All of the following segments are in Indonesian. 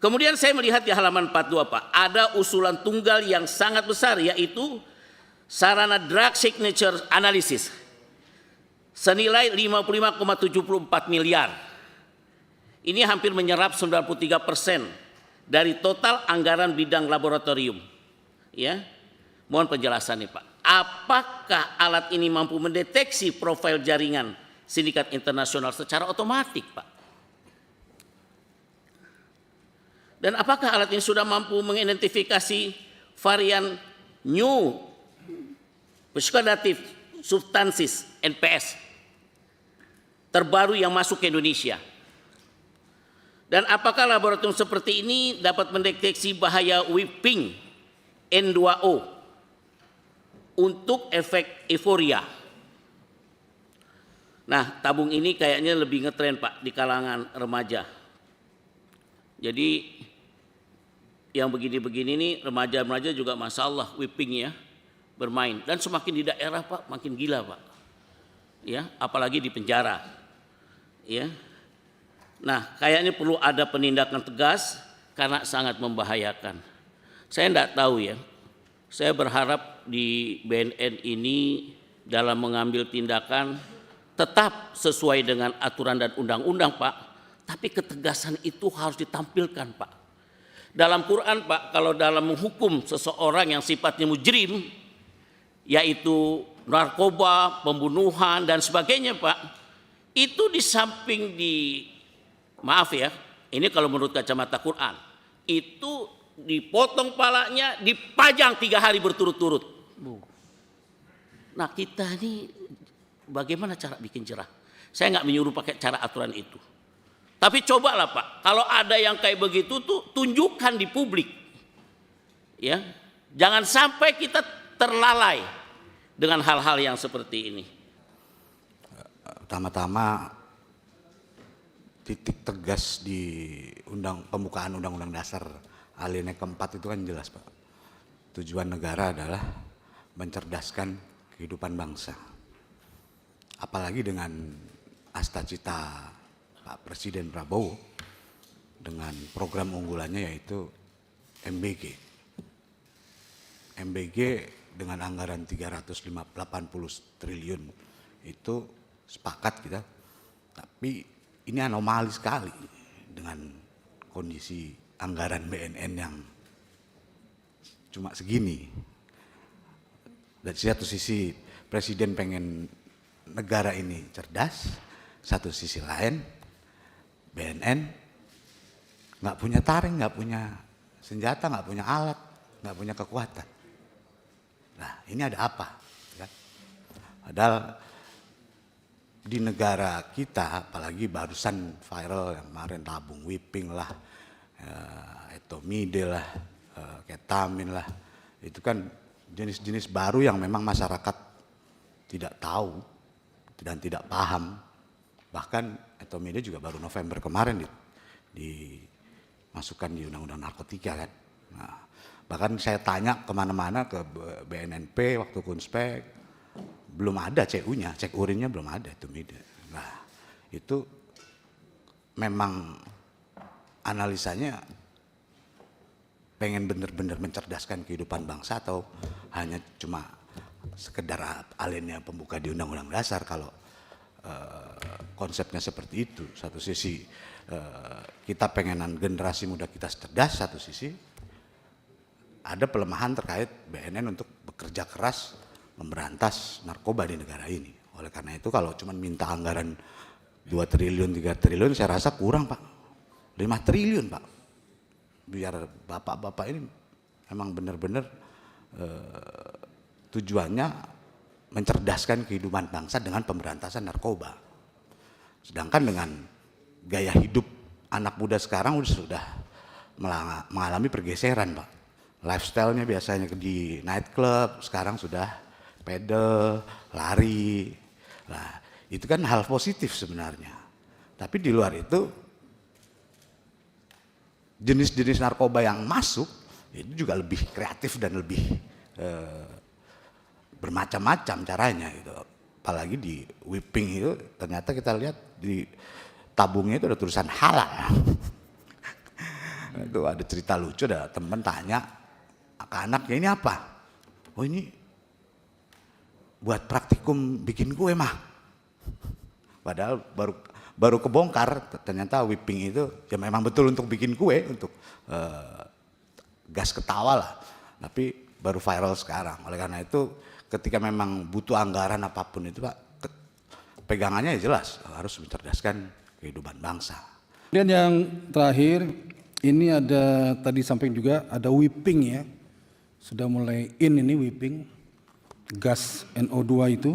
Kemudian saya melihat di halaman 42 Pak, ada usulan tunggal yang sangat besar, yaitu sarana drug signature analysis senilai 55,74 miliar. Ini hampir menyerap 93% dari total anggaran bidang laboratorium. Ya, mohon penjelasannya Pak. Apakah alat ini mampu mendeteksi profil jaringan sindikat internasional secara otomatis, Pak? Dan apakah alat ini sudah mampu mengidentifikasi varian new psychoactive substances NPS terbaru yang masuk ke Indonesia? Dan apakah laboratorium seperti ini dapat mendeteksi bahaya whipping N2O untuk efek euforia? Nah, tabung ini kayaknya lebih ngetren Pak di kalangan remaja. Jadi yang begini-begini nih remaja-remaja juga masalah whipping ya, bermain. Dan semakin di daerah Pak makin gila Pak. Ya, apalagi di penjara. Ya. Nah, kayaknya perlu ada penindakan tegas karena sangat membahayakan. Saya tidak tahu ya. Saya berharap di BNN ini dalam mengambil tindakan tetap sesuai dengan aturan dan undang-undang Pak. Tapi ketegasan itu harus ditampilkan Pak. Dalam Quran Pak, kalau dalam menghukum seseorang yang sifatnya mujrim, yaitu narkoba, pembunuhan dan sebagainya Pak, itu di samping maaf ya, ini kalau menurut kacamata Quran, itu dipotong palanya, dipajang 3 hari berturut-turut. Nah kita ini bagaimana cara bikin jerah? Saya nggak menyuruh pakai cara aturan itu. Tapi cobalah Pak, kalau ada yang kayak begitu tuh tunjukkan di publik. Ya, jangan sampai kita terlalai dengan hal-hal yang seperti ini. Pertama-tama titik tegas di pembukaan Undang-Undang Dasar alinea keempat itu kan jelas Pak. Tujuan negara adalah mencerdaskan kehidupan bangsa. Apalagi dengan astacita Pak Presiden Prabowo dengan program unggulannya yaitu MBG. MBG dengan anggaran 380 triliun itu sepakat kita. Tapi ini anomali sekali dengan kondisi anggaran BNN yang cuma segini. Dari satu sisi Presiden pengen negara ini cerdas, satu sisi lain BNN nggak punya taring, nggak punya senjata, nggak punya alat, nggak punya kekuatan. Nah ini ada apa? Padahal di negara kita, apalagi barusan viral yang kemarin tabung whipping lah, etomide lah, ketamin lah, itu kan jenis-jenis baru yang memang masyarakat tidak tahu dan tidak paham. Bahkan etomide juga baru November kemarin dimasukkan di Undang-Undang Narkotika kan. Nah, bahkan saya tanya kemana-mana ke BNNP waktu Kunspek, belum ada CU-nya, cek urinnya belum ada itu mida. Nah, itu memang analisanya pengen benar-benar mencerdaskan kehidupan bangsa atau hanya cuma sekedar alinea pembuka di Undang-Undang Dasar kalau konsepnya seperti itu. Satu sisi kita pengenan generasi muda kita cerdas, satu sisi ada pelemahan terkait BNN untuk bekerja keras memberantas narkoba di negara ini. Oleh karena itu kalau cuma minta anggaran 2 triliun, 3 triliun saya rasa kurang Pak. 5 triliun Pak. Biar bapak-bapak ini memang benar-benar tujuannya mencerdaskan kehidupan bangsa dengan pemberantasan narkoba. Sedangkan dengan gaya hidup anak muda sekarang sudah mengalami pergeseran Pak. Lifestyle-nya biasanya di nightclub, sekarang sudah pedal, lari. Nah, itu kan hal positif sebenarnya. Tapi di luar itu jenis-jenis narkoba yang masuk itu juga lebih kreatif dan lebih bermacam-macam caranya gitu. Apalagi di whipping itu ternyata kita lihat di tabungnya itu ada tulisan halal. Itu ada cerita lucu, ada temen tanya ke anaknya, ini apa? Oh ini buat praktikum bikin kue mah. Padahal baru kebongkar, ternyata whipping itu ya memang betul untuk bikin kue, untuk gas ketawa lah. Tapi baru viral sekarang. Oleh karena itu ketika memang butuh anggaran apapun itu Pak, pegangannya ya jelas harus mencerdaskan kehidupan bangsa. Kemudian yang terakhir, ini ada tadi samping juga ada whipping ya. Sudah mulai ini whipping, gas NO2 itu.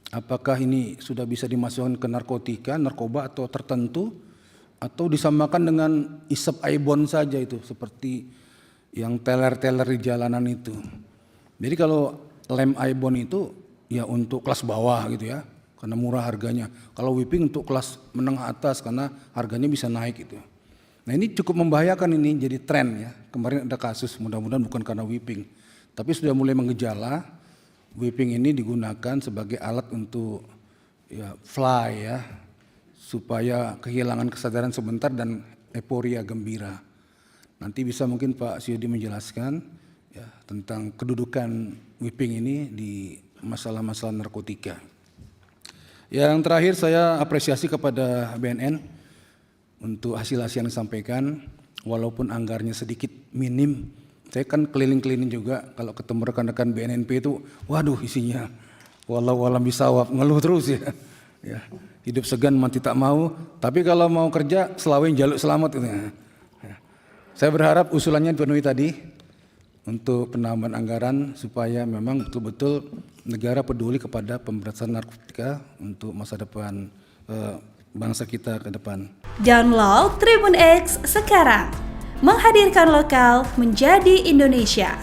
Apakah ini sudah bisa dimasukkan ke narkotika, narkoba atau tertentu, atau disamakan dengan isep aibon saja itu, seperti yang teler-teler di jalanan itu. Jadi kalau lem aibon itu ya untuk kelas bawah gitu ya, karena murah harganya. Kalau whipping untuk kelas menengah atas karena harganya bisa naik gitu. Nah ini cukup membahayakan, ini jadi tren ya. Kemarin ada kasus, mudah-mudahan bukan karena whipping, tapi sudah mulai mengejala. Whipping ini digunakan sebagai alat untuk ya fly ya, supaya kehilangan kesadaran sebentar dan euforia gembira. Nanti bisa mungkin Pak Syudi menjelaskan ya tentang kedudukan whipping ini di masalah-masalah narkotika. Yang terakhir saya apresiasi kepada BNN untuk hasil-hasil yang disampaikan, walaupun anggarannya sedikit minim. Saya kan keliling-keliling juga, kalau ketemu rekan-rekan BNNP itu, waduh isinya walau alam bisawab, ngeluh terus ya. Ya, hidup segan mati tak mau, tapi kalau mau kerja selawain jaluk selamat gitu ya. Saya berharap usulannya dipenuhi tadi untuk penambahan anggaran supaya memang betul-betul negara peduli kepada pemberantasan narkotika untuk masa depan bangsa kita ke depan. Download Tribun X sekarang. Menghadirkan lokal menjadi Indonesia.